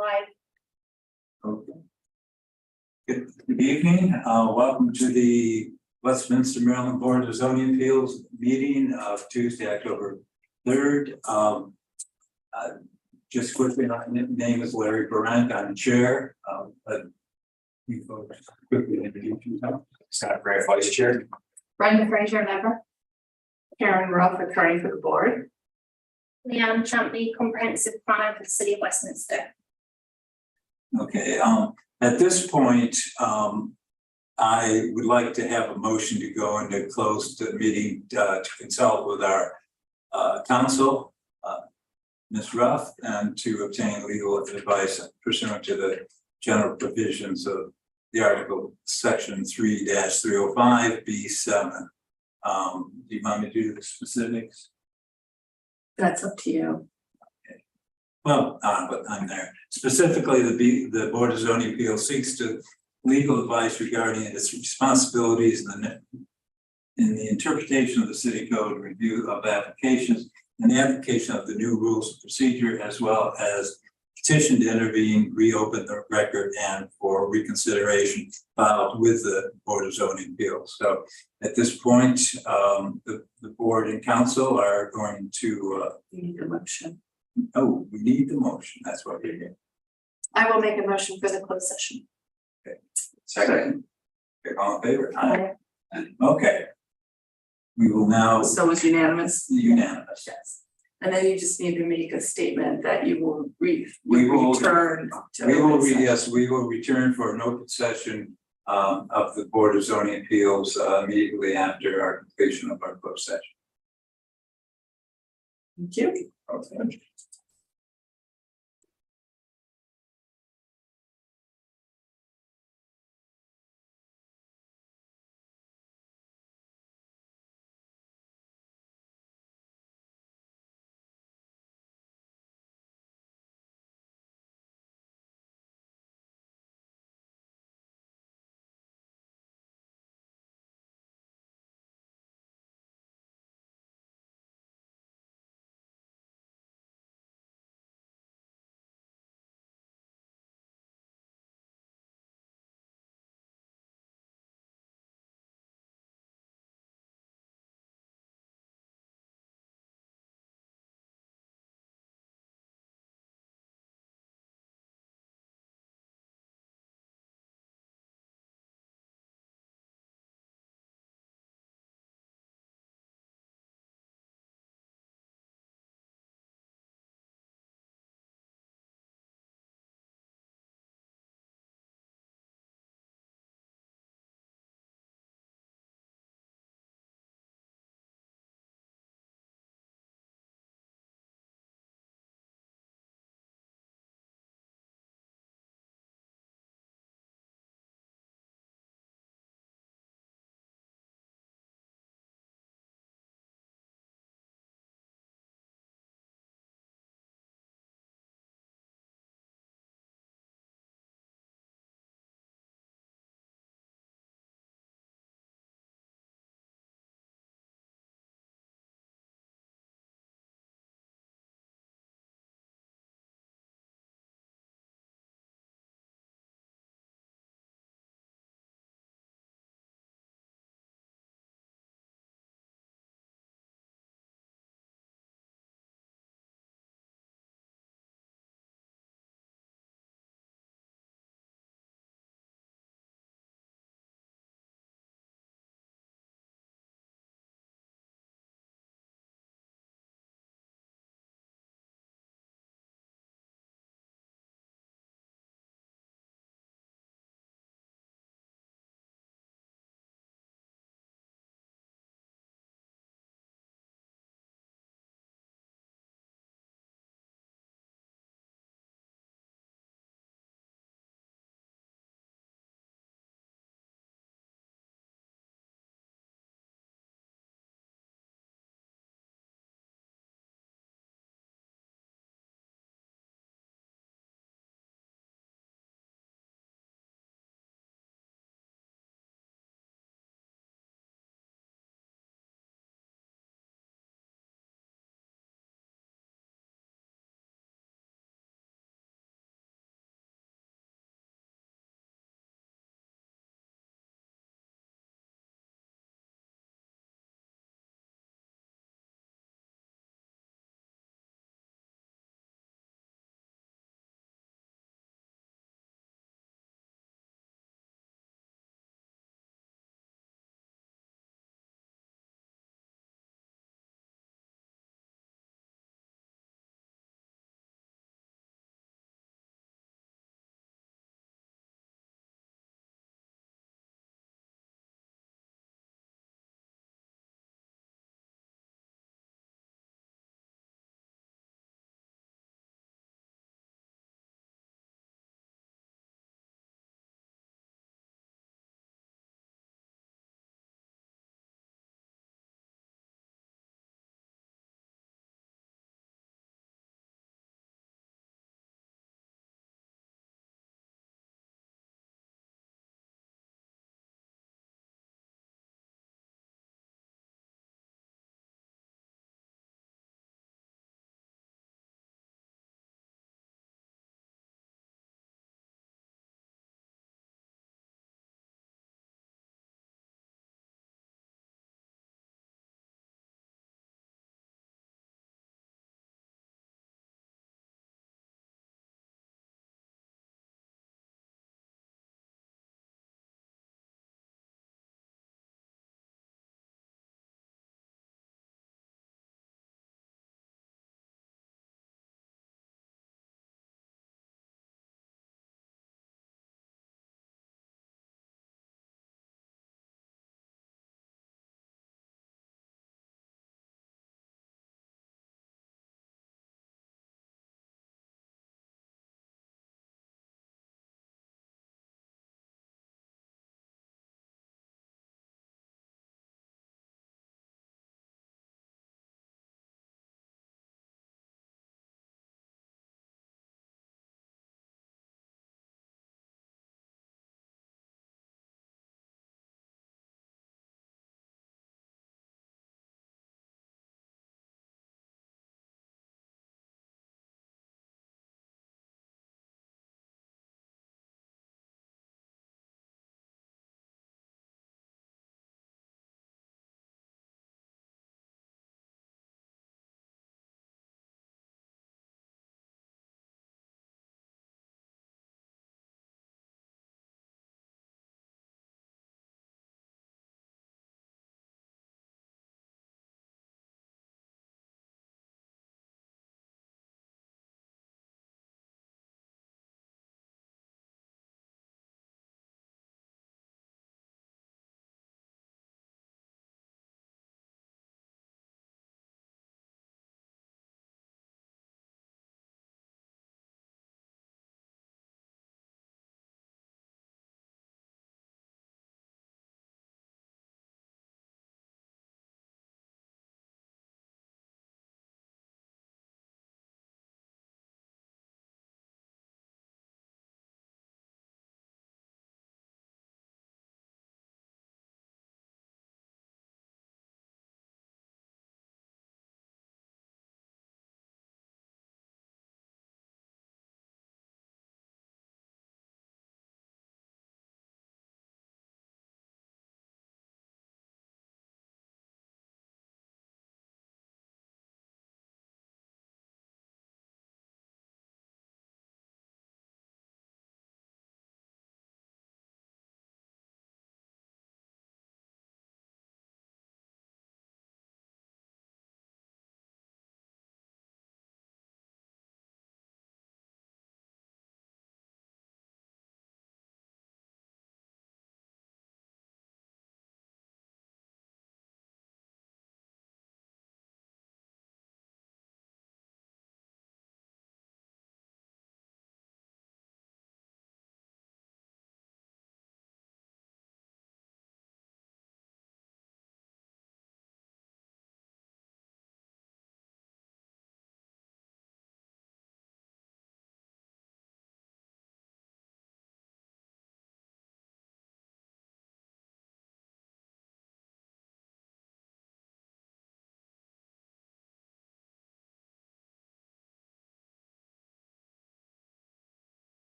Live. Okay. Good evening. Welcome to the Westminster, Maryland Board of Zoning Appeals meeting of Tuesday, October 3rd. Just quickly, my name is Larry Barrank. I'm the chair. But you folks quickly introduce yourself. Scott Gray, Vice Chair. Brenda Fraser, member. Karen Ruff, attorney for the board. Leanne Champney, comprehensive planner for the city of Westminster. Okay, at this point, I would like to have a motion to go into closed meeting to consult with our counsel, Ms. Ruff, and to obtain legal advice pursuant to the general provisions of the article section 3-305 B7. Do you want me to do the specifics? That's up to you. Well, but I'm there. Specifically, the Board of Zoning Appeals seeks to legal advice regarding its responsibilities in the interpretation of the city code, review of applications, and the application of the new rules of procedure, as well as petition to intervene, reopen the record, and for reconsideration filed with the Board of Zoning Appeals. So at this point, the board and council are going to You need a motion. oh, we need the motion. That's what we're here. I will make a motion for the closed session. Second. Okay, all in favor? Aye. Okay. We will now So was unanimous. unanimous. Yes. And then you just need to make a statement that you will We will- return. to We will, open session. yes, we will return for an open session of the Board of Zoning Appeals immediately after our completion of our closed session. Thank you. Okay.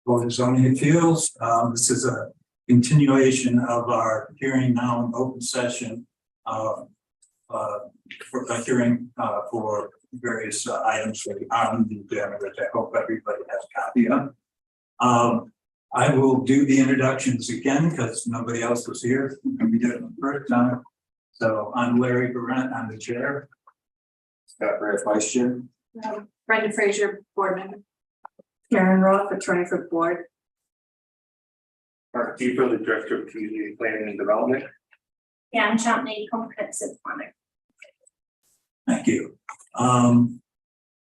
Board of Zoning Appeals. This is a continuation of our hearing now in open session. For a hearing for various items that are on the agenda, which I hope everybody has a copy of. I will do the introductions again because nobody else was here and we did it the first time. So I'm Larry Barrett, I'm the chair. Scott Barrett, vice chair. Brenda Fraser, board member. Karen Roth, attorney for the board. Mark Deeper, the Director of Community Planning and Development. Dan Champney, comprehensive planner. Thank you.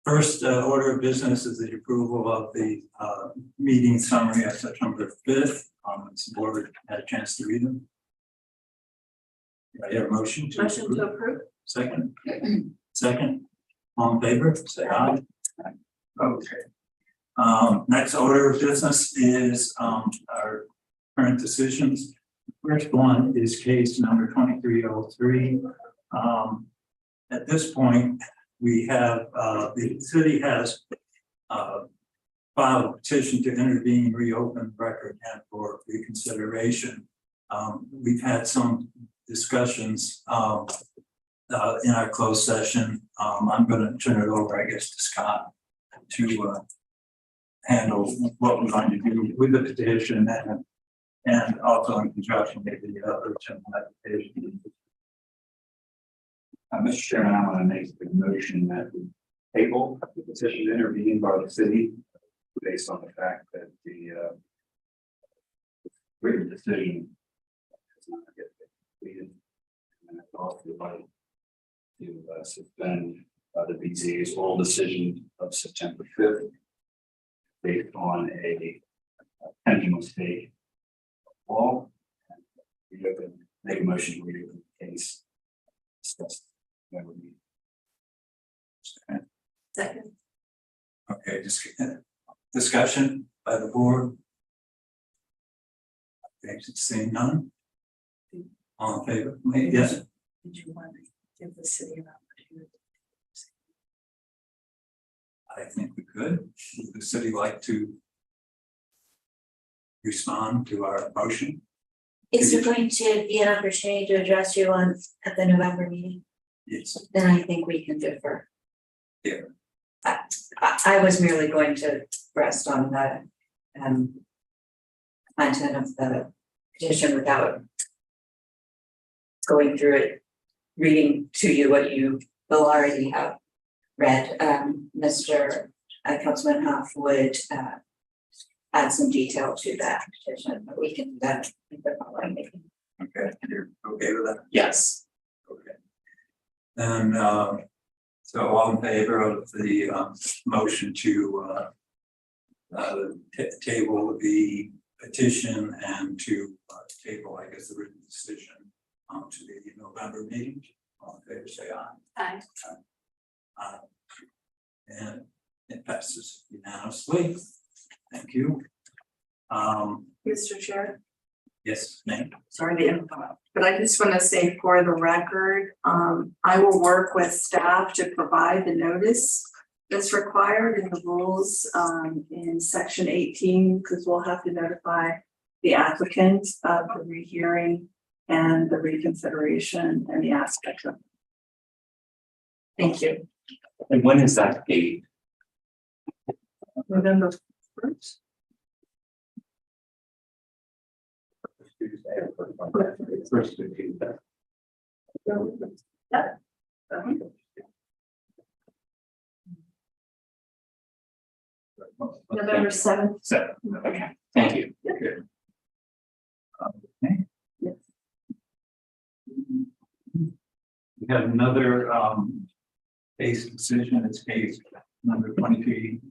First order of business is the approval of the meeting summary of September 5th. This board had a chance to read them. I have a motion to Approve. Second. Second. All in favor, say aye. Okay. Next order of business is our current decisions. First one is case number 2303. At this point, we have the city has filed a petition to intervene, reopen record and for reconsideration. We've had some discussions in our closed session. I'm going to turn it over, I guess, to Scott to handle what we're going to do with the petition and also in conjunction with the urgent application. Mr. Chairman, I want to make the motion that the table the petition intervened by the city based on the fact that the written decision does not get completed. And I also would like to suspend the BZA's oral decision of September 5th based on a pending mistake law. And make a motion to reopen the case. That would be Second. Okay, just discussion by the board. Okay, seeing none. All in favor? Yes. Did you want to give the city an opportunity? I think we could. Would the city like to respond to our motion? Is there going to be an opportunity to address you at the November meeting? Yes. Then I think we can defer. Yeah. I was merely going to rest on the content of the petition without going through it, reading to you what you will already have read. Mr. Councilman Hoff would add some detail to that petition, but we can do that in the following meeting. Okay, you're okay with that? Yes. Okay. And so all in favor of the motion to table the petition and to table, I guess, the written decision to the November meeting? All in favor, say aye. Aye. And it passes unanimously. Thank you. Mr. Chair, Yes, ma'am. sorry to interrupt, but I just want to say for the record, I will work with staff to provide the notice that's required in the rules in section 18, because we'll have to notify the applicant of the rehearing and the reconsideration and the aspects of it. Thank you. And when is that date? November 1st. first to do that. November 7th. So, okay, thank you. Okay. Yes. We have another case decision. It's case number 23-04,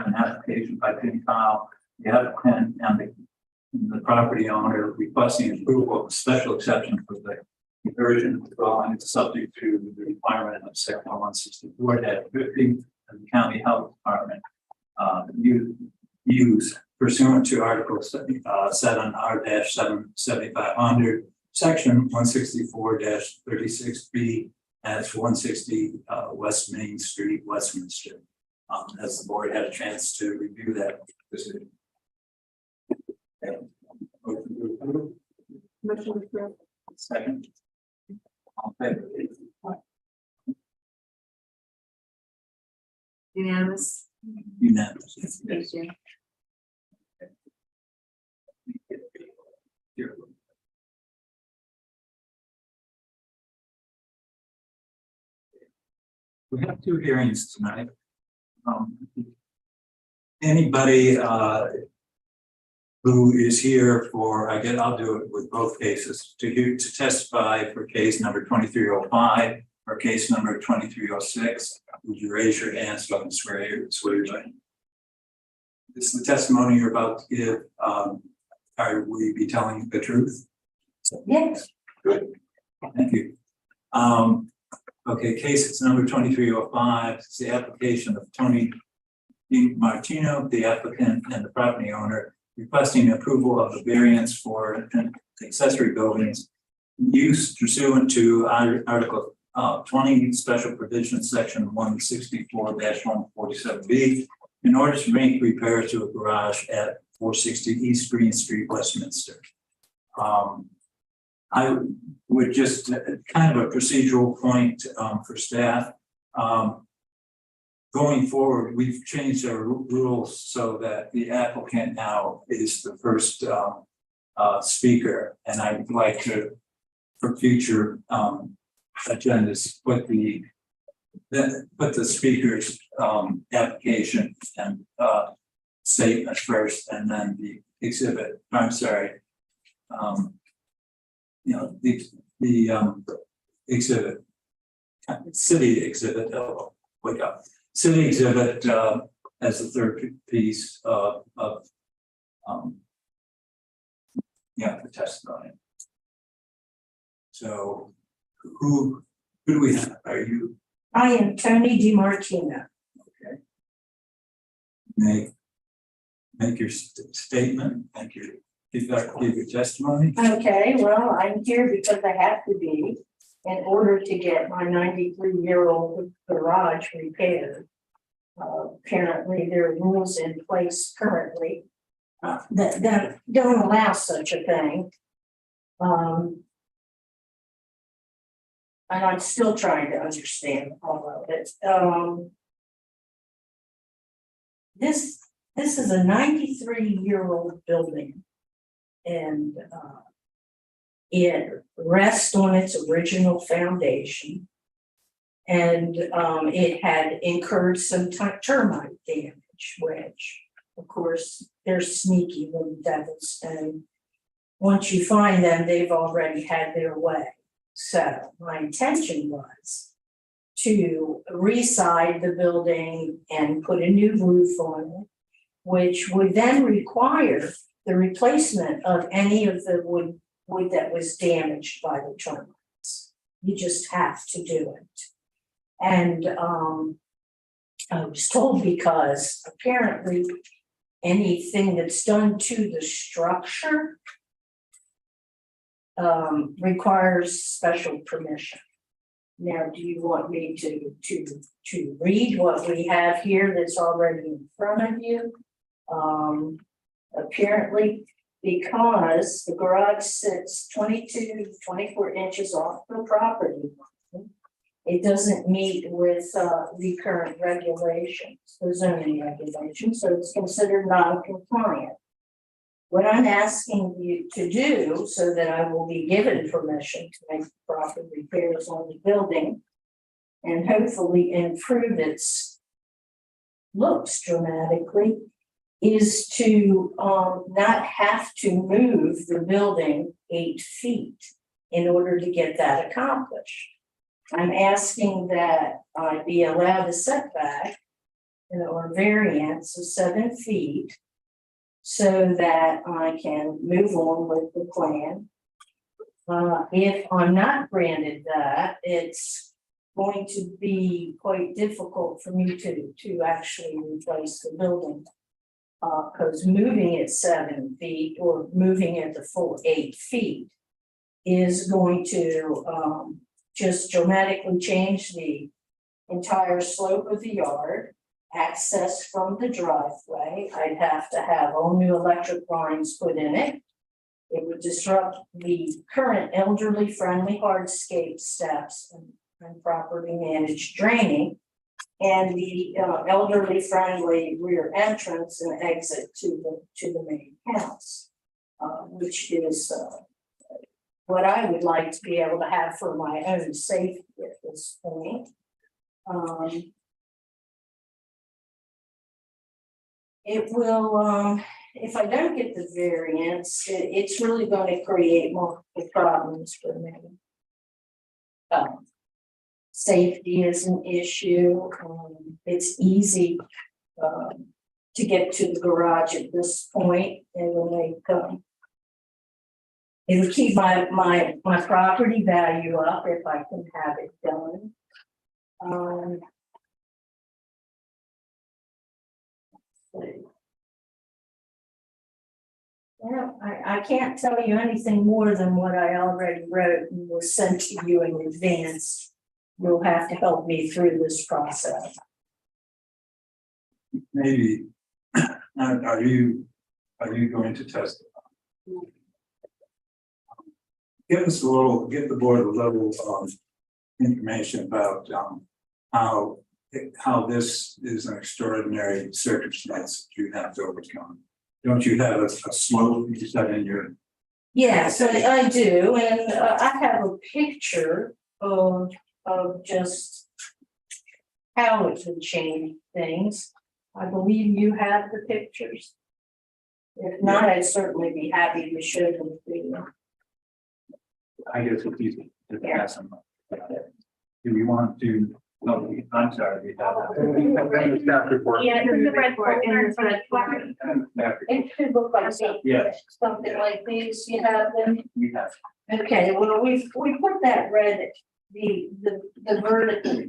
an application by Penny Kyle, the applicant and the property owner requesting approval of a special exception for the conversion of the dwelling. It's subject to the requirement of section 164-50 of the county health department use pursuant to article 7R-7500 section 164-36B as 160 West Main Street, Westminster. Has the board had a chance to review that decision? Okay. Motion to approve. Motion approved. Second. All in favor? Unanimous. Unanimous. Thank you. Here. We have two hearings tonight. Anybody who is here for, I'll do it with both cases, to testify for case number 2305 or case number 2306, would you raise your hand so I can swear you in? This is the testimony you're about to give. Will you be telling the truth? Yes. Good. Thank you. Okay, case it's number 2305. It's the application of Tony Martino, the applicant and the property owner, requesting approval of the variance for accessory buildings use pursuant to Article 20 Special Provision Section 164-147B in order to make repairs to a garage at 460 East Green Street, Westminster. I would just kind of a procedural point for staff. Going forward, we've changed our rules so that the applicant now is the first speaker, and I would like to, for future agendas, put the speaker's application and statement first, and then the exhibit. I'm sorry. The exhibit, city exhibit. Oh, wake up. City exhibit as the third piece of the testimony. So who do we have? Are you? I am Tony DiMartino. Okay. Make your statement. Thank you. Give your testimony. Okay, well, I'm here because I have to be in order to get my 93-year-old garage repaired. Apparently there are rules in place currently that don't allow such a thing. And I'm still trying to understand all of it. This is a 93-year-old building. And it rests on its original foundation. And it had incurred some termite damage, which, of course, they're sneaky little devils. And once you find them, they've already had their way. So my intention was to reside the building and put a new roof on it, which would then require the replacement of any of the wood that was damaged by the termites. You just have to do it. And I was told because apparently anything that's done to the structure requires special permission. Now, do you want me to read what we have here that's already in front of you? Apparently, because the garage sits 22 to 24 inches off the property line, it doesn't meet with the current regulations, the zoning regulations, so it's considered non-compliant. What I'm asking you to do, so that I will be given permission to make proper repairs on the building and hopefully improve its looks dramatically, is to not have to move the building 8 feet in order to get that accomplished. I'm asking that I be allowed a setback or variance of 7 feet so that I can move on with the plan. If I'm not granted that, it's going to be quite difficult for me to actually replace the building. Because moving it 7 feet or moving it the full 8 feet is going to just dramatically change the entire slope of the yard. access from the driveway. I'd have to have all new electric lines put in it. It would disrupt the current elderly friendly hardscape steps and properly managed draining. And the elderly friendly rear entrance and exit to the main house. Which is what I would like to be able to have for my own safety at this point. It will, if I don't get the variance, it's really going to create more problems for me. Safety is an issue. It's easy to get to the garage at this point, and when they come. It'll keep my property value up if I can have it done. Well, I can't tell you anything more than what I already wrote and was sent to you in advance. You'll have to help me through this process. Maybe, are you going to testify? Give the board a little information about how this is an extraordinary circumstance that you have to overcome. Don't you have a slope you said in your? Yes, I do, and I have a picture of just how it would change things. I believe you have the pictures. If not, I'd certainly be happy to show them to you. I guess it's easy to pass them. Do we want to? No, I'm sorry. We have the staff report. Yeah, in the red folder, It should look like Yes. something like these, you have them. We have. Okay, well, we put that red, the vertical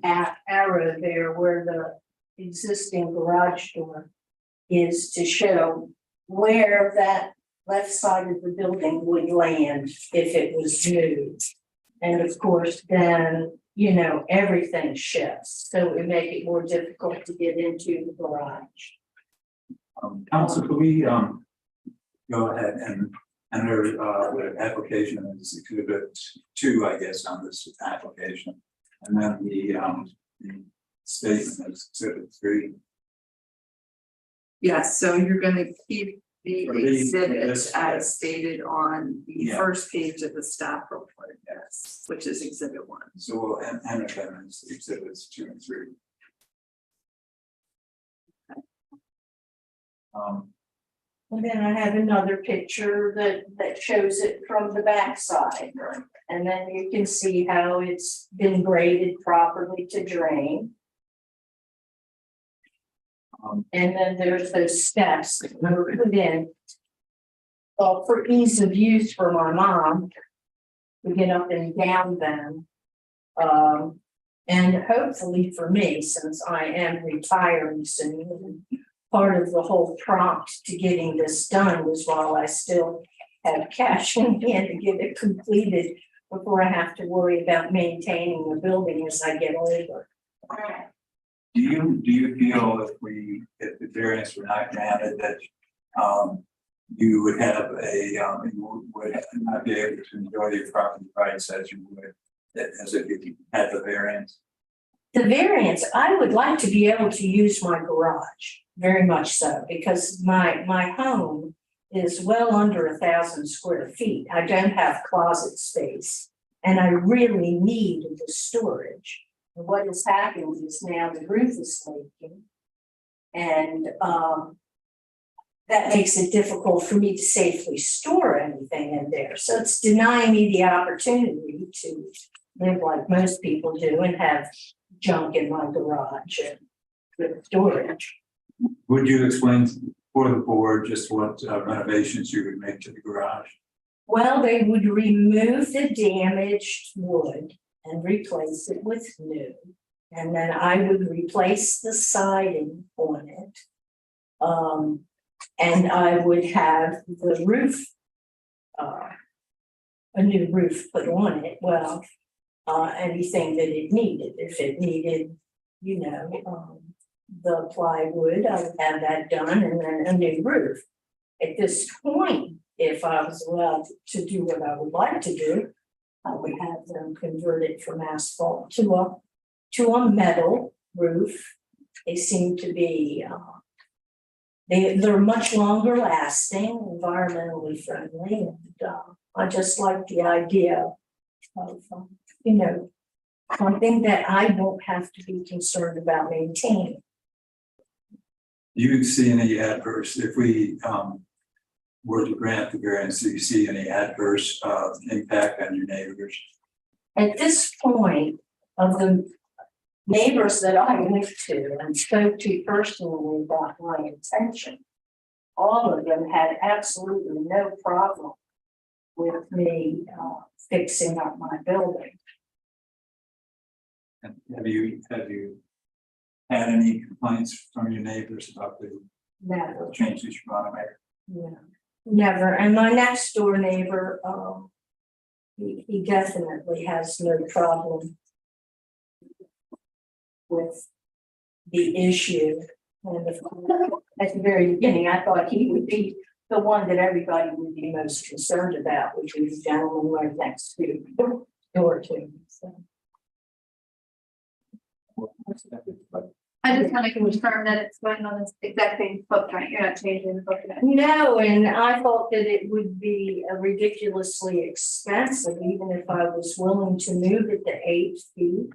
arrow there where the existing garage door is to show where that left side of the building would land if it was moved. And of course, then, you know, everything shifts, so it would make it more difficult to get into the garage. Council, could we go ahead and enter the application as exhibit 2, I guess, on this application, and then the statement as exhibit 3. Yes, so you're gonna keep the For these, exhibit yes, as yes. stated on the Yeah. first page of the staff report, yes, which is exhibit 1. So we'll enter them as exhibits 2 and 3. And then I have another picture that shows it from the back side. And then you can see how it's been graded properly to drain. And then there's those steps that were put in. Well, for ease of use for my mom, we get up and down them. And hopefully for me, since I am retiring soon, part of the whole prompt to getting this done was while I still have cash in hand to get it completed before I have to worry about maintaining the building as I get older. Do you feel if the variance were not granted that you would have you would not be able to enjoy your property rights as you would as if you had the variance? The variance, I would like to be able to use my garage, very much so, because my home is well under 1,000 square feet. I don't have closet space, and I really need the storage. And what has happened is now the roof is leaking, and that makes it difficult for me to safely store anything in there. So it's denying me the opportunity to live like most people do and have junk in my garage and with storage. Would you explain for the board just what renovations you would make to the garage? Well, they would remove the damaged wood and replace it with new. And then I would replace the siding on it. And I would have the roof, a new roof put on it. Well, anything that it needed, if it needed, you know, the plywood, I would have that done and then a new roof. At this point, if I was allowed to do what I would like to do, I would have them convert it from asphalt to a metal roof. They seem to be, they're much longer lasting, environmentally friendly, and I just like the idea of, something that I won't have to be concerned about maintaining. Do you see any adverse, if we were to grant the variance, do you see any adverse impact on your neighbors? At this point, of the neighbors that I went to and spoke to personally about my intention, all of them had absolutely no problem with me fixing up my building. And have you had any complaints from your neighbors about the Never, changes you want to make? yeah, never. And my next door neighbor, he definitely has no problem with the issue. And at the very beginning, I thought he would be the one that everybody would be most concerned about, which was the gentleman right next to the door to me. So. I just want to confirm that it's going on this exact same footprint, you're not changing the footprint. No, and I thought that it would be ridiculously expensive, even if I was willing to move it to 8 feet.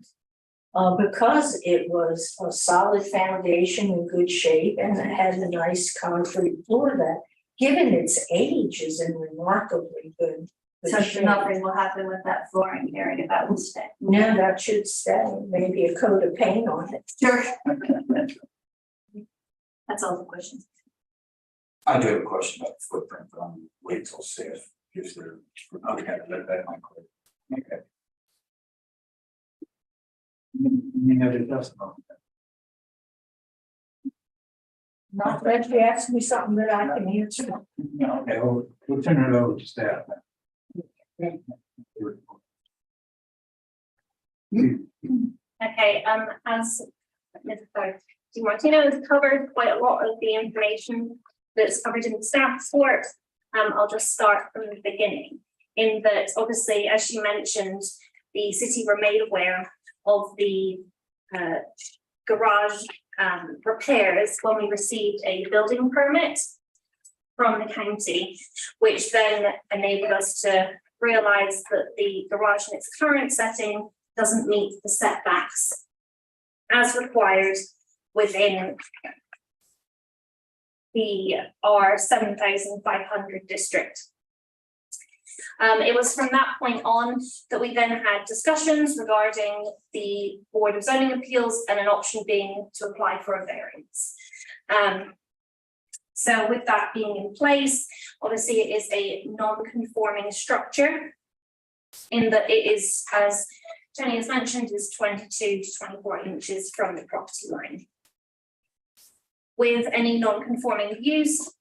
Because it was a solid foundation in good shape and it had a nice concrete floor that, given its age, is in remarkably good So shape. nothing will happen with that flooring area, that will stay. No, that should stay, maybe a coat of paint on it. Sure. That's all the questions. I do have a question about the footprint, but I'm wait till see if they're, okay, that might clear. Okay. You know, it does not. Not that you ask me something that I can answer. No, okay, we'll turn it over to staff. Okay, as Mr. DiMartino has covered quite a lot of the information that's covered in the staff report, I'll just start from the beginning. In that, obviously, as you mentioned, the city were made aware of the garage repairs when we received a building permit from the county, which then enabled us to realize that the garage in its current setting doesn't meet the setbacks as required within the R7500 district. It was from that point on that we then had discussions regarding the Board of Zoning Appeals and an option being to apply for a variance. So with that being in place, obviously it is a non-conforming structure in that it is, as Jenny has mentioned, is 22 to 24 inches from the property line. With any non-conforming use,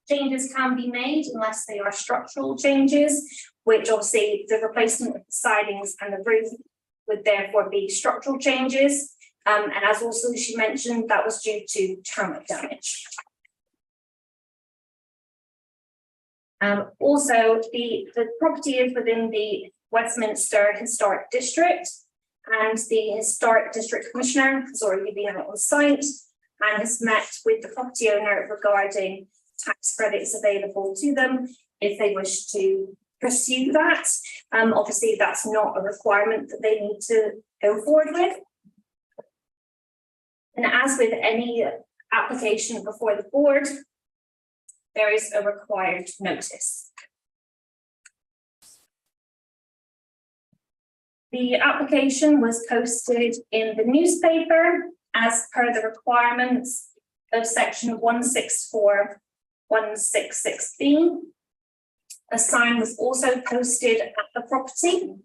changes can be made unless they are structural changes, which obviously the replacement of the sidings and the roof would therefore be structural changes. And as also she mentioned, that was due to termite damage. Also, the property is within the Westminster Historic District, and the Historic District Commissioner has already been out on site and has met with the property owner regarding tax credits available to them if they wish to pursue that. Obviously, that's not a requirement that they need to go forward with. And as with any application before the board, there is a required notice. The application was posted in the newspaper as per the requirements of section 164(166)(b). A sign was also posted at the property,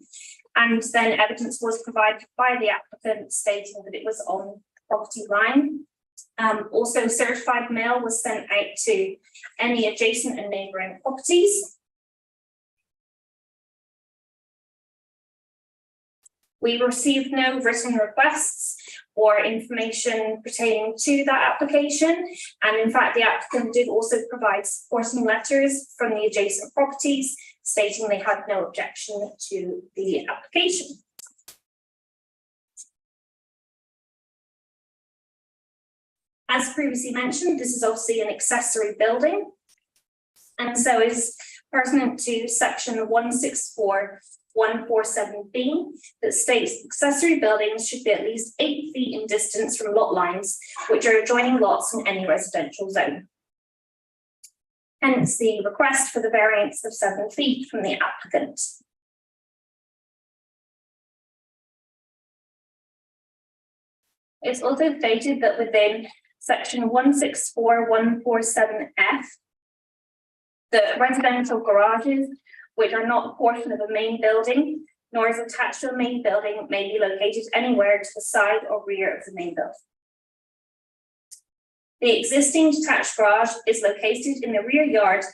and then evidence was provided by the applicant stating that it was on the property line. Also, certified mail was sent out to any adjacent and neighbouring properties. We received no written requests or information pertaining to that application. And in fact, the applicant did also provide supporting letters from the adjacent properties stating they had no objection to the application. As previously mentioned, this is obviously an accessory building, and so is pertinent to section 164.147B that states accessory buildings should be at least 8 feet in distance from lot lines, which are adjoining lots in any residential zone. Hence the request for the variance of 7 feet from the applicant. It's also stated that within section 164.147F, the residential garages, which are not a portion of a main building, nor is attached to a main building, may be located anywhere to the side or rear of the main building. The existing detached garage is located in the rear yard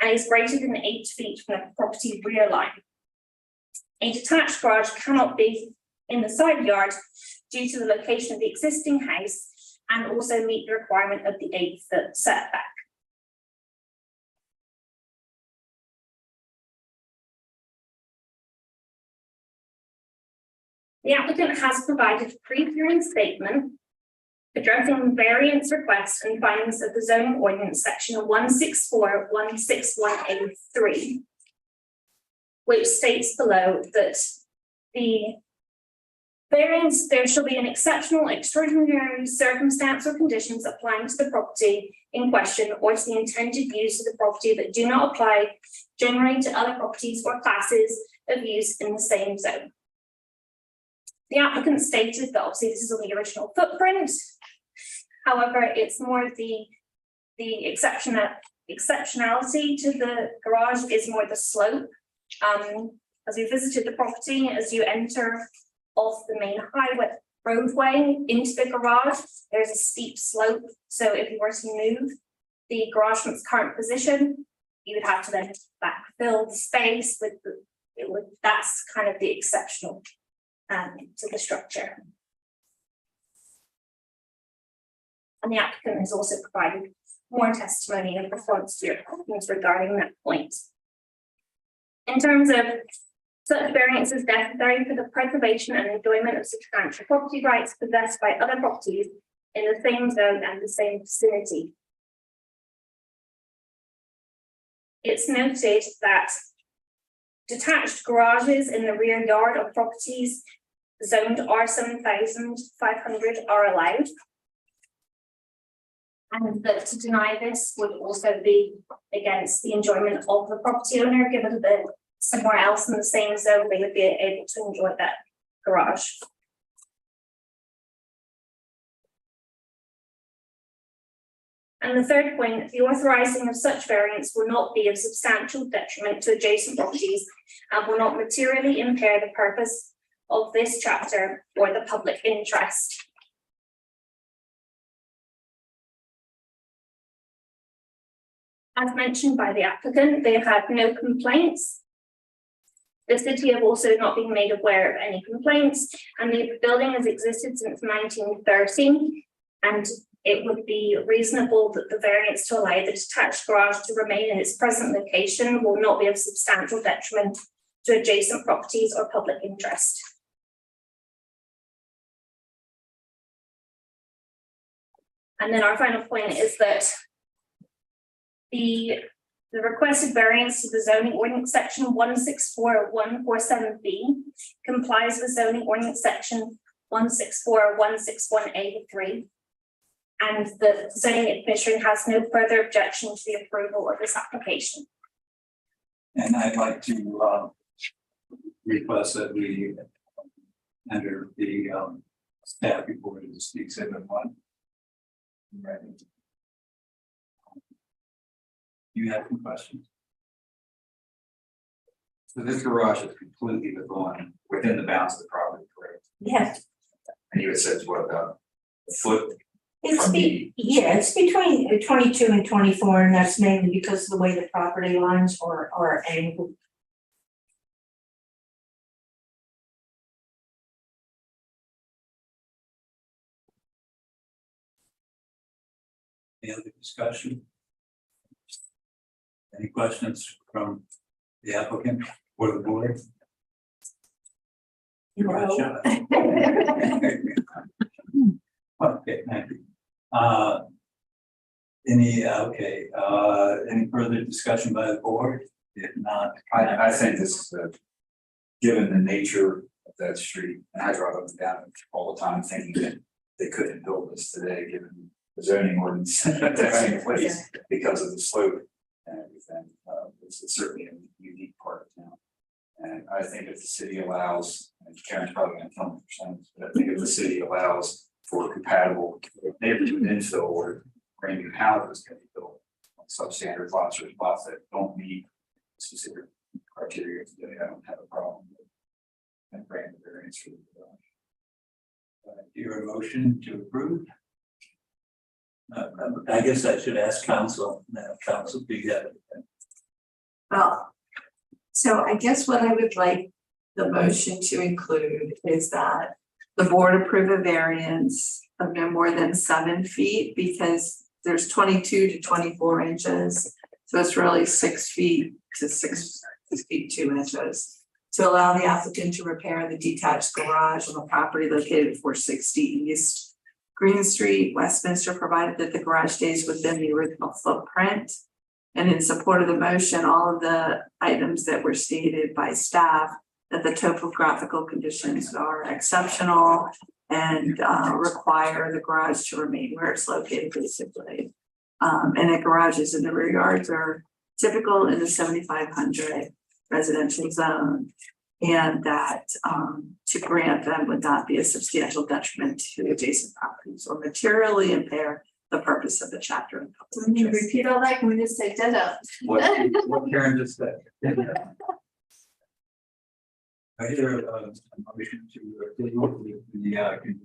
and is greater than 8 feet from the property rear line. A detached garage cannot be in the side yard due to the location of the existing house and also meet the requirement of the 8-foot setback. The applicant has provided a pre-hearing statement addressing variance requests and findings of the zoning ordinance section 164.161A3, which states below that the variance, there shall be an exceptional, extraordinary circumstance or conditions applying to the property in question or to the intended use of the property that do not apply generally to other properties or classes of use in the same zone. The applicant stated that obviously this is on the original footprint. However, it's more the exceptionality to the garage is more the slope. As we visited the property, as you enter off the main highway roadway into the garage, there's a steep slope. So if you were to move the garage from its current position, you would have to then backfill the space with that's kind of the exceptional to the structure. And the applicant has also provided more testimony in response to your questions regarding that point. In terms of such variance is necessary for the preservation and enjoyment of substantial property rights possessed by other properties in the same zone and the same vicinity. It's noted that detached garages in the rear yard of properties zoned R7500 are allowed. And that to deny this would also be against the enjoyment of the property owner, given that somewhere else in the same zone they would be able to enjoy that garage. And the third point, the authorizing of such variance will not be of substantial detriment to adjacent properties and will not materially impair the purpose of this chapter or the public interest. As mentioned by the applicant, they have had no complaints. The city have also not been made aware of any complaints, and the building has existed since 1930, and it would be reasonable that the variance to allow the detached garage to remain in its present location will not be of substantial detriment to adjacent properties or public interest. And then our final point is that the requested variance to the zoning ordinance section 164.147B complies with zoning ordinance section 164.161A3, and the zoning commission has no further objection to the approval of this application. And I'd like to request that we enter the staff report as the exhibit 1. Right. You have some questions? So this garage is completely within the bounds of the property, correct? Yes, And you had said what about a foot? it's it's between 22 and 24, and that's mainly because of the way the property lines are angled. Any other discussion? Any questions from the applicant or the board? No. Okay, thank you. Any further discussion by the board? If not, I think this is given the nature of that street, and I drive up and down it all the time thinking that they couldn't build this today, given the zoning ordinance that's in place because of the slope and everything. It's certainly a unique part of town. And I think if the city allows, and Karen's probably gonna tell me percent, but I think if the city allows for compatible neighborhood infill or brand new houses can be built on substandard lots or lots that don't meet specific criteria today, I don't have a problem with and grant the variance for the garage. your motion to approve? I guess I should ask council. Council, do you have it? Well, so I guess what I would like the motion to include is that the board approve a variance of no more than 7 feet, because there's 22 to 24 inches. So it's really 6 feet to 6 feet 2 inches to allow the applicant to repair the detached garage on the property located at 460 East Green Street, Westminster, provided that the garage stays within the original footprint. And in support of the motion, all of the items that were stated by staff, that the topographical conditions are exceptional and require the garage to remain where it's located basically. And the garages in the rear yards are typical in the 7,500 residential zone. And that to grant them would not be a substantial detriment to adjacent properties or materially impair the purpose of the chapter. And Can you repeat all that? Can we just say ditto? What Karen just said. I hear a motion to approve the condition.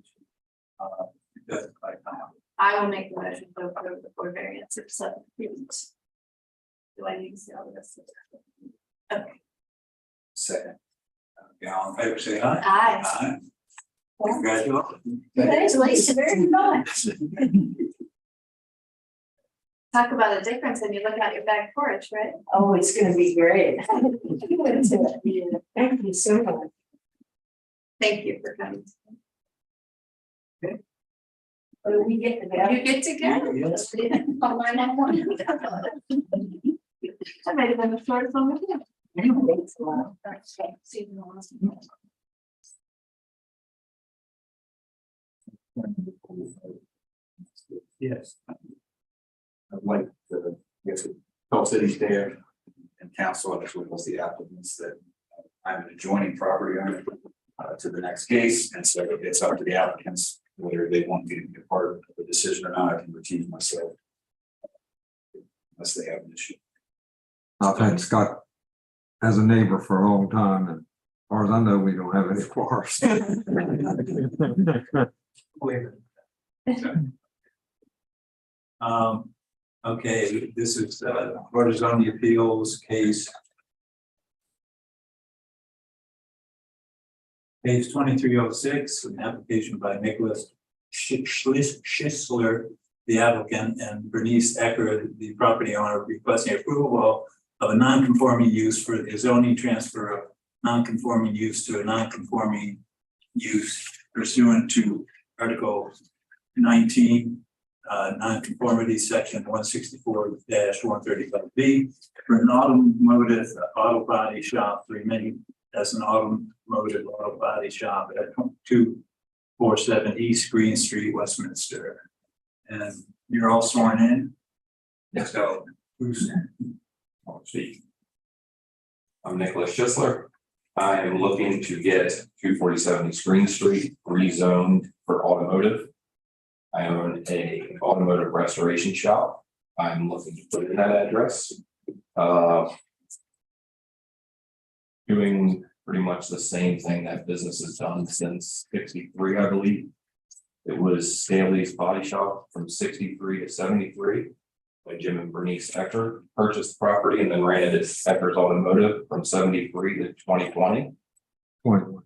I will make the motion to approve the board variance of 7 feet. Do I need to say all of this? Okay. Second. Okay, all in favor, say aye. Aye. Aye. Congratulations. Congratulations, very much. Talk about a difference when you look out your back porch, right? Oh, it's gonna be great. Thank you so much. Thank you for coming. What do we get to go? You get to go. Yes. Oh, I know. That might have been the shortest one with you. Thanks a lot. Yes. I'd like to, tell city staff and council, as well as the applicants, that I'm an adjoining property owner to the next case, and so it's up to the applicants whether they want me to be a part of the decision or not. I can recuse myself unless they have an issue. I've had Scott as a neighbor for a long time, and as far as I know, we don't have any quarrels. Okay, this is Board of Zoning Appeals case. Page 2306, an application by Nicholas Schisler, the applicant, and Bernice Ecker, the property owner, requesting approval of a non-conforming use for the zoning transfer of non-conforming use to a non-conforming use pursuant to Article 19. Non-conformity section 164-135B for an automotive auto body shop to remain as an automotive auto body shop at 247 East Green Street, Westminster. And you're all sworn in? Yes. So who's I'll speak. I'm Nicholas Schisler. I am looking to get 247 East Green Street rezoned for automotive. I own a automotive restoration shop. I'm looking to put in that address. Doing pretty much the same thing that business has done since 63, I believe. It was Staley's Body Shop from 63 to 73 by Jim and Bernice Ecker. Purchased the property and then ran it as Ecker's Automotive from 73 to 2020. 21.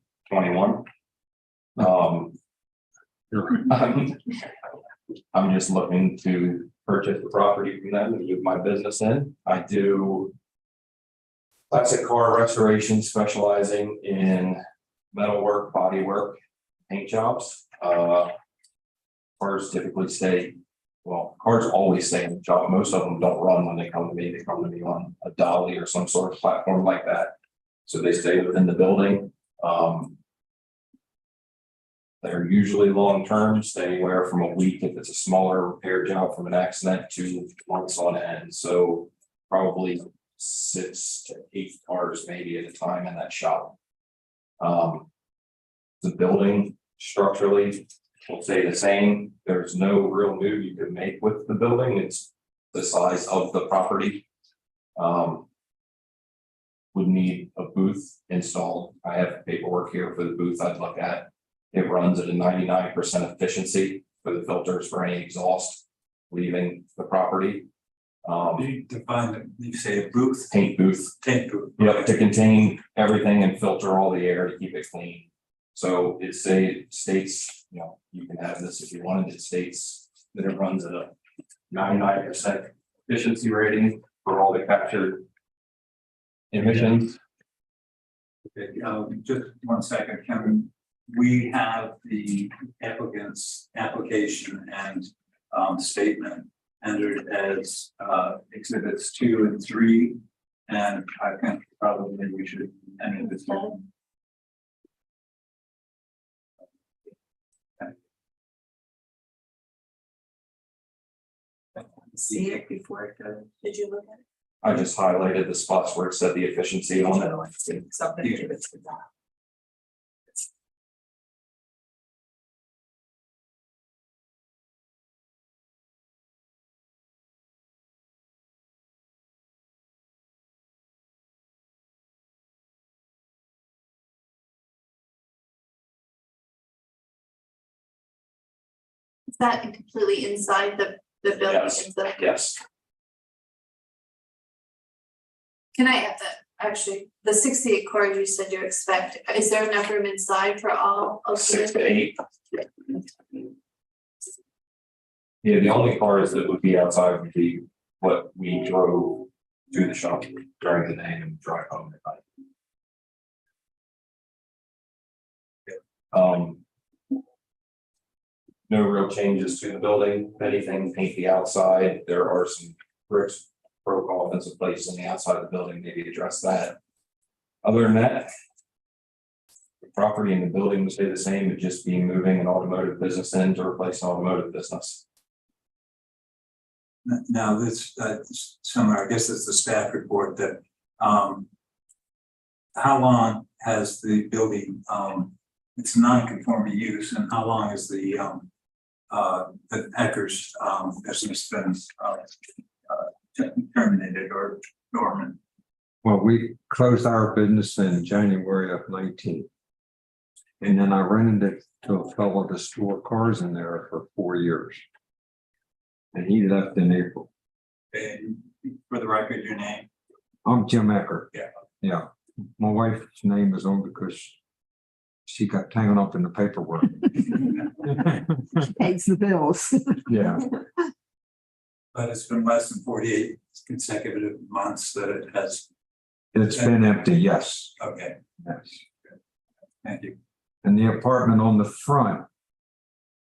I'm just looking to purchase the property from them and move my business in. I do classic car restoration, specializing in metalwork, bodywork, paint jobs. Cars typically stay, well, cars always stay in the shop. Most of them don't run when they come to me. They come to me on a dolly or some sort of platform like that. So they stay within the building. They're usually long-term, stay anywhere from a week if it's a smaller repair job from an accident to months on end. So probably 6 to 8 cars maybe at a time in that shop. The building structurally will stay the same. There's no real move you can make with the building. It's the size of the property. Would need a booth installed. I have paperwork here for the booth I'd look at. It runs at a 99% efficiency for the filters for any exhaust leaving the property. You define it, you say a booth, Paint booth. paint booth. Yep, to contain everything and filter all the air to keep it clean. So it states, you know, you can have this if you wanted, it states that it runs at a 99% efficiency rating for all the captured emissions. Okay, just 1 second, can we have the applicant's application and statement entered as exhibits 2 and 3? And I think probably we should enter this one. See it before it goes. Did you look at it? I just highlighted the spots where it said the efficiency on it. Something to do with that. Is that completely inside the building? Yes. Is that- Yes, Can I add that, actually, the 68 cars you said you expect, is there enough room inside for all of 6 them? to 8. Yeah, the only cars that would be outside would be what we drove to the shop during the day and drive home at night. No real changes to the building. If anything, paint the outside. There are some bricks broke off in some places on the outside of the building, maybe address that. Other than that, the property and the building will stay the same, it just be moving an automotive business in to replace an automotive business. Now, this, somewhere, I guess it's the staff report that, how long has the building, it's non-conforming use, and how long has the Eckers, business been, terminated or dormant? Well, we closed our business in January of 19. And then I rented it to a fellow to store cars in there for 4 years. And he left in April. And for the record, your name? I'm Jim Ecker. Yeah. Yeah. My wife's name is on because she got tangled up in the paperwork. Pays the bills. Yeah. But it's been less than 48 consecutive months that it has, It's been empty, yes. okay, Yes. thank you. And the apartment on the front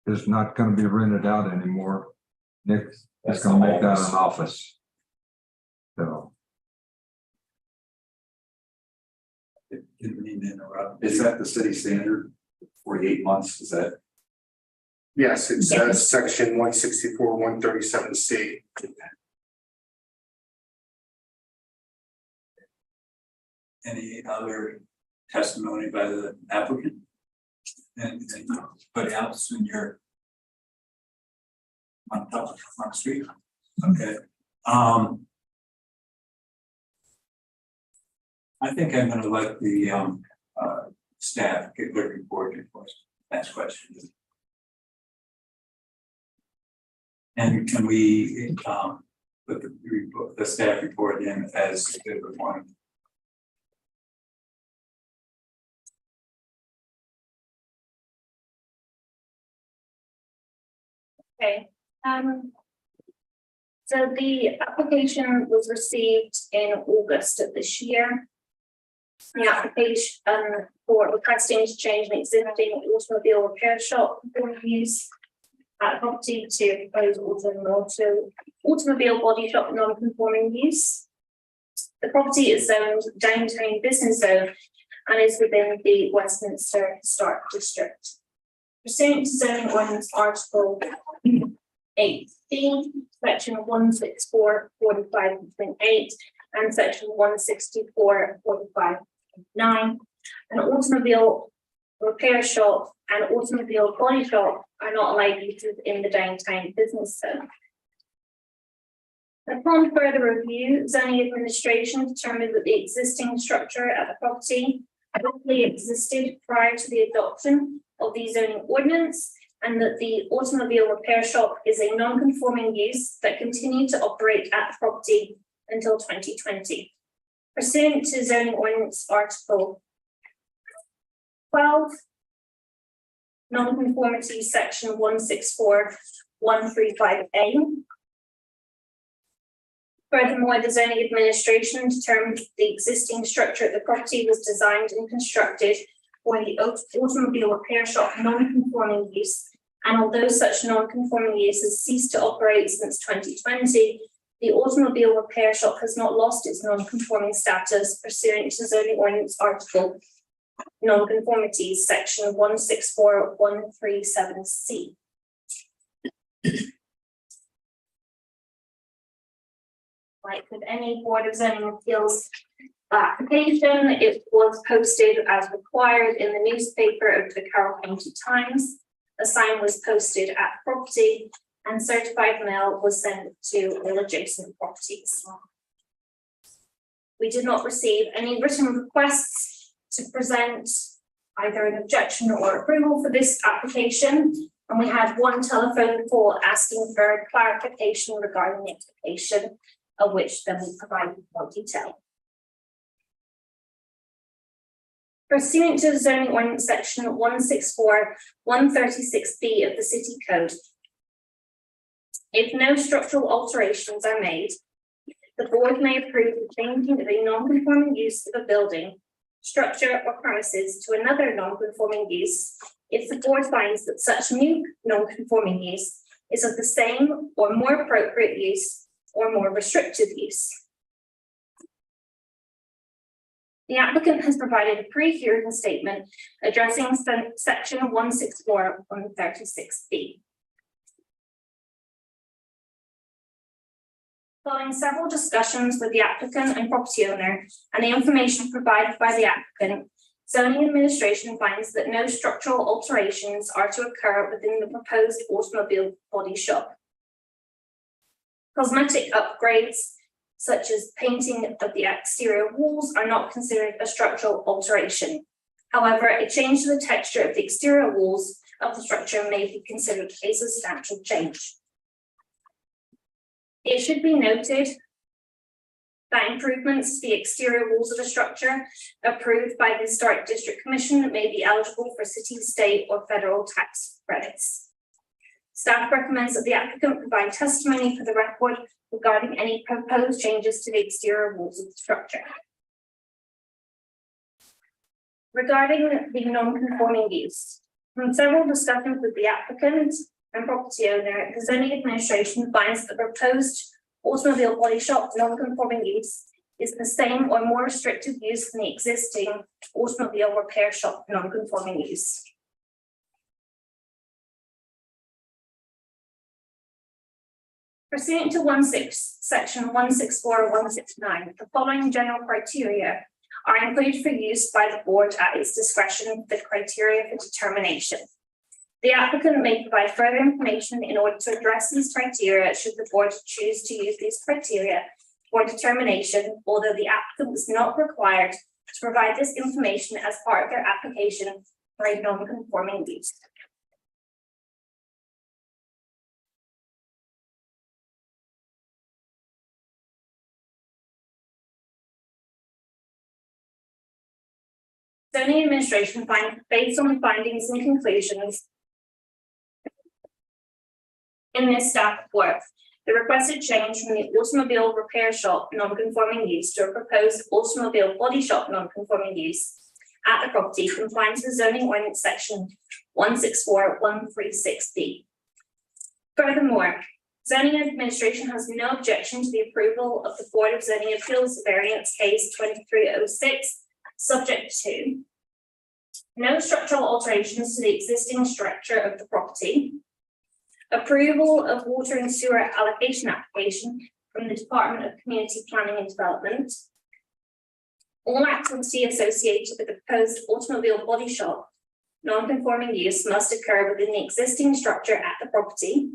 is not gonna be rented out anymore. Nick is That's gonna the make that office. an office. So, Didn't mean to interrupt. Is that the city standard? 48 months, is that? Yes, it says section 164, 137C. Any other testimony by the applicant? Anybody else in your on the street? Okay. I think I'm gonna let the staff get their report and ask questions. And can we put the staff report in as exhibit 1? Okay, so the application was received in August of this year. The application for requesting to change an existing automobile repair shop for use at property to propose automobile body shop non-conforming use. The property is zoned downtown business zone and is within the Westminster Historic District. Pursuant to zoning ordinance article 8B, section 164(45)(8) and section 164(45)(9), an automobile repair shop and automobile body shop are not allowed uses in the downtown business zone. Upon further review, zoning administration determined that the existing structure at the property lawfully existed prior to the adoption of the zoning ordinance, and that the automobile repair shop is a non-conforming use that continued to operate at the property until 2020. Pursuant to zoning ordinance article 12, non-conformity section 164(135)(a). Furthermore, the zoning administration determined the existing structure of the property was designed and constructed for the automobile repair shop non-conforming use, and although such non-conforming use has ceased to operate since 2020, the automobile repair shop has not lost its non-conforming status pursuant to zoning ordinance article non-conformities section 164(137)(c). Like with any Board of Zoning Appeals application, it was posted as required in the newspaper of the Carroll County Times. A sign was posted at property and certified mail was sent to all adjacent properties. We did not receive any written requests to present either an objection or approval for this application, and we had one telephone call asking for clarification regarding the application, of which then we provide more detail. Pursuant to the zoning ordinance section 164(136)(b) of the City Code, if no structural alterations are made, the board may approve the changing of a non-conforming use of a building, structure, or premises to another non-conforming use if the board finds that such new non-conforming use is of the same or more appropriate use or more restrictive use. The applicant has provided a pre-hearing statement addressing section 164(136)(b). Following several discussions with the applicant and property owner and the information provided by the applicant, zoning administration finds that no structural alterations are to occur within the proposed automobile body shop. Cosmetic upgrades, such as painting of the exterior walls, are not considered a structural alteration. However, a change to the texture of the exterior walls of the structure may be considered a substantial change. It should be noted that improvements to the exterior walls of a structure approved by the Historic District Commission may be eligible for city, state, or federal tax credits. Staff recommends that the applicant provide testimony for the record regarding any proposed changes to the exterior walls of the structure. Regarding the non-conforming use, from several discussions with the applicant and property owner, the zoning administration finds the proposed automobile body shop non-conforming use is the same or more restrictive use than the existing automobile repair shop non-conforming use. Pursuant to section 164(169), the following general criteria are included for use by the board at its discretion for the criteria for determination. The applicant may provide further information in order to address these criteria should the board choose to use these criteria for determination, although the applicant was not required to provide this information as part of their application for a non-conforming use. Zoning administration finds, based on the findings and conclusions In this staff report, the requested change from the automobile repair shop non-conforming use to a proposed automobile body shop non-conforming use at the property complies with zoning ordinance section 164-136B. Furthermore, zoning administration has no objection to the approval of the Board of Zoning Appeals variance case 2306, subject to no structural alterations to the existing structure of the property, approval of water and sewer allocation application from the Department of Community Planning and Development, all activity associated with the proposed automobile body shop non-conforming use must occur within the existing structure at the property.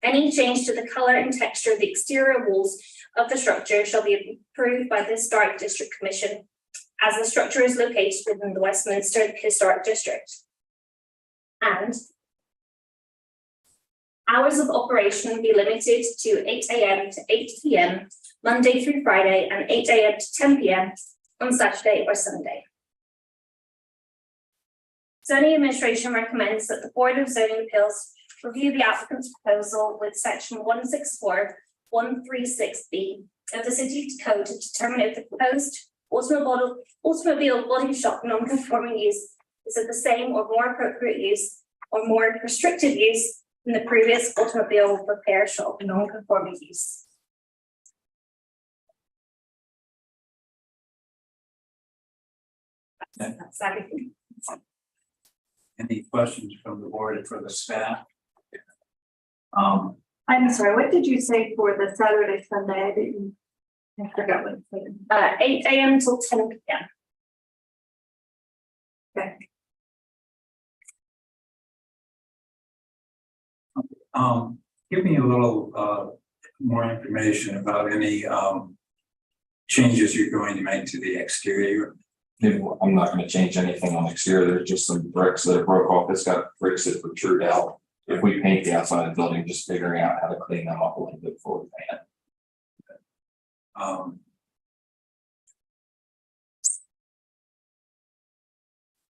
Any change to the color and texture of the exterior walls of the structure shall be approved by the Historic District Commission, as the structure is located within the Westminster Historic District. And hours of operation be limited to 8 a.m. to 8 p.m. Monday through Friday, and 8 a.m. to 10 p.m. on Saturday or Sunday. Zoning administration recommends that the Board of Zoning Appeals review the applicant's proposal with section 164-136B of the City Code to determine if the proposed automobile body shop non-conforming use is of the same or more appropriate use or more restricted use than the previous automobile repair shop non-conforming use. That's everything. Any questions from the board and for the staff? I'm sorry, what did you say for the Saturday, Sunday? I forgot what it said. 8 a.m. till 10 p.m. Okay. Give me a little more information about any changes you're going to make to the exterior. I'm not gonna change anything on the exterior. There's just some bricks that broke off. It's got bricks that protrude out. If we paint the outside of the building, just figuring out how to clean them up a little bit before we paint it.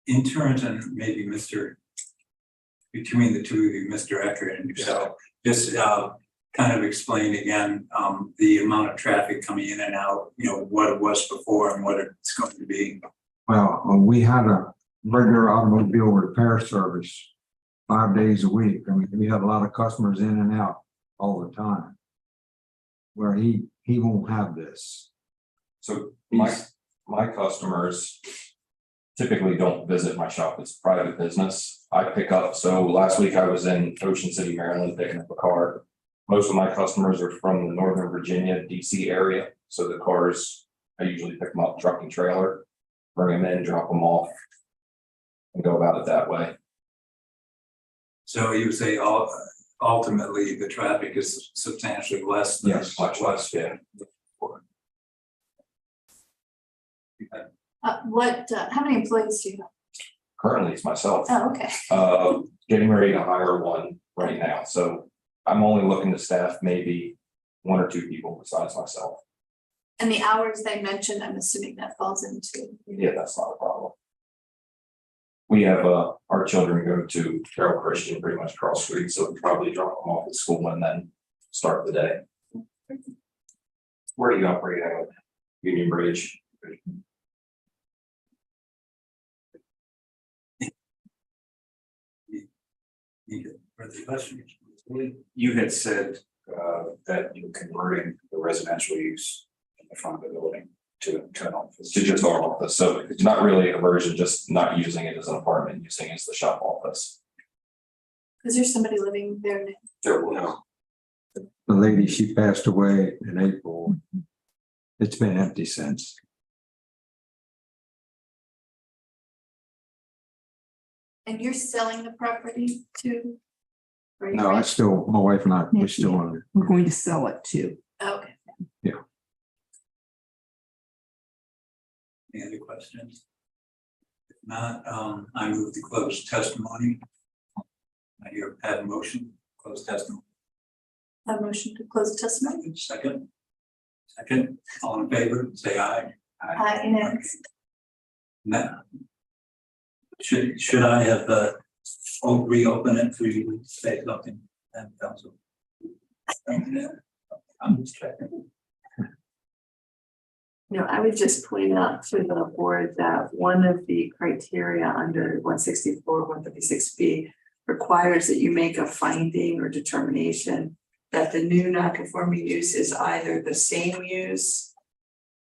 In terms, and maybe between the two of you, Mr. Eckert and yourself, just kind of explain again the amount of traffic coming in and out, what it was before and what it's going to be. Well, we had a regular automobile repair service 5 days a week. I mean, we had a lot of customers in and out all the time. Where he won't have this. So my customers typically don't visit my shop. It's private business. I pick up. So last week I was in Ocean City, Maryland, picking up a car. Most of my customers are from the Northern Virginia, DC area. So the cars, I usually pick them up truck and trailer, bring them in, drop them off, and go about it that way. So you would say ultimately the traffic is substantially less than. Yes, much less, yeah. How many employees do you have? Currently it's myself. Oh, okay. Getting ready to hire one right now. So I'm only looking to staff maybe 1 or 2 people besides myself. And the hours they mentioned, I'm assuming that falls into. Yeah, that's not a problem. We have our children go to Carroll Christian pretty much across the street, so we probably drop them off at school and then start the day. Where do you operate out of? Union Bridge. Further questions? You had said that you're converting the residential use in the front of the building to an office. To just our office, so it's not really a version, just not using it as an apartment, using it as the shop office. Is there somebody living there now? There will now. The lady, she passed away in April. It's been empty since. And you're selling the property too? Or you No, rent? my wife and I, we're still on it. We're going to sell it too. Okay. Any other questions? If not, I move to close testimony. I have a motion, close testimony. A motion to close the testimony? Second, all in favor, say aye. Unanimous. Now, should I have reopen it for you to say something and council. I'm just checking. I would just point out to the board that one of the criteria under 164, 156B requires that you make a finding or determination that the new non-conforming use is either the same use,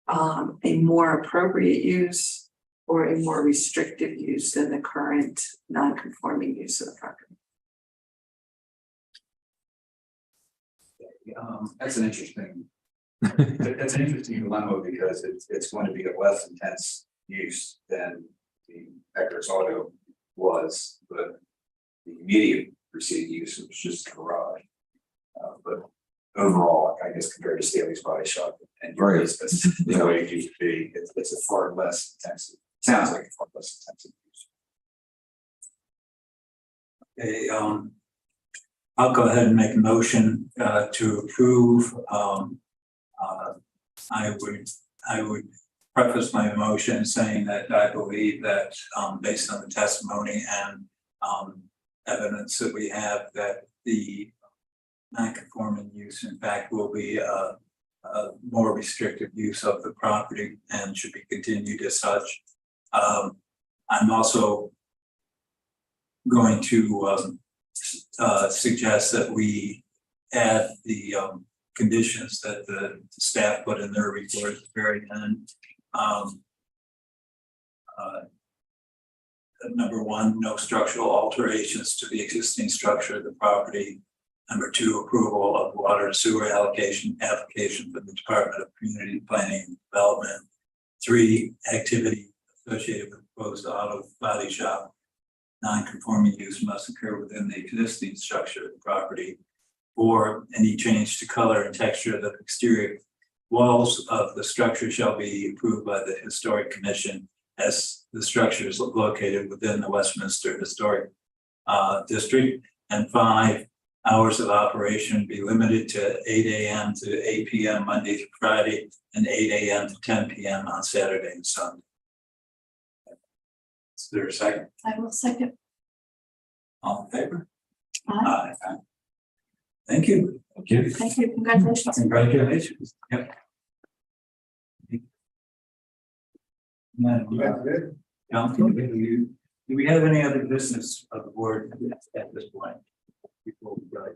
a more appropriate use, or a more restrictive use than the current non-conforming use of the property. That's an interesting dilemma because it's going to be a less intense use than the Eckerd's Auto was, but the immediate preceding use was just a garage. But overall, I guess compared to Staley's Body Shop and your Right. business, the way it used to be, it's a far less intensive, sounds like a far less intensive use. Okay, I'll go ahead and make a motion to approve. I would preface my motion saying that I believe that based on the testimony and evidence that we have, that the non-conforming use in fact will be a more restrictive use of the property and should be continued as such. I'm also going to suggest that we add the conditions that the staff put in their report at the very end. Number one, no structural alterations to the existing structure of the property. Number two, approval of water and sewer application from the Department of Community Planning and Development. 3, activity associated with proposed auto body shop. Non-conforming use must occur within the existing structure of the property. 4, any change to color and texture of the exterior walls of the structure shall be approved by the Historic Commission as the structure is located within the Westminster Historic District. And 5, hours of operation be limited to 8 a.m. to 8 p.m. Monday through Friday and 8 a.m. to 10 p.m. on Saturday and Sunday. Is there a second? I will second. All in favor? Aye. Aye. Thank you. Thank you. Thank you, congratulations. Congratulations. Yep. Council, do we have any other business of the board at this point? Before we go?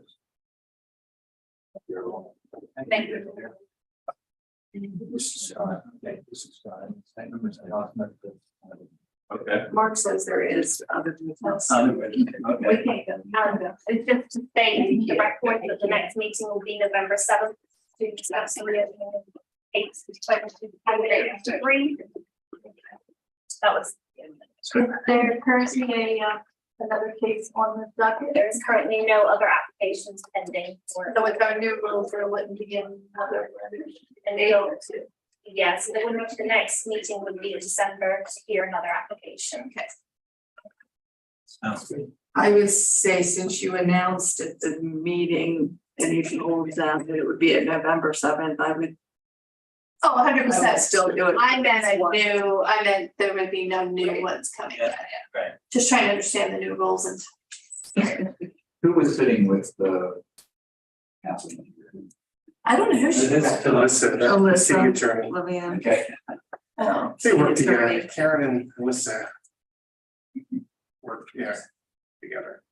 Thank you. This is thank you, Mr. Hoffman. Okay. Mark says there is other business. Okay. We can't go. It's just to state the record that the next meeting will be November 7th to discuss the reopening of 8/23. That was. There currently another case on the docket. There is currently no other applications pending for. So with our new rules, there wouldn't be another. And they'll, yes, the next meeting would be in December to hear another application. Okay. Sounds good. I would say since you announced at the meeting and you told them that it would be at November 7th, I would Oh, 100%. still do it. I meant there would be no new ones coming. Yeah, right. Just trying to understand the new rules and. Who was sitting with the council? I don't know who she. Alyssa, the city attorney. Lillian. Okay. Oh, They work City together. attorney. Karen and Alyssa work, together.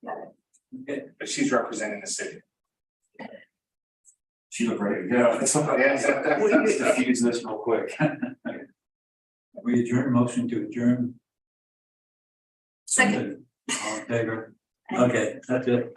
Okay. But she's representing the city. She looked ready to go. Let's diffuse this real quick. We adjourn, motion to adjourn. second. All in favor? Okay, that's it.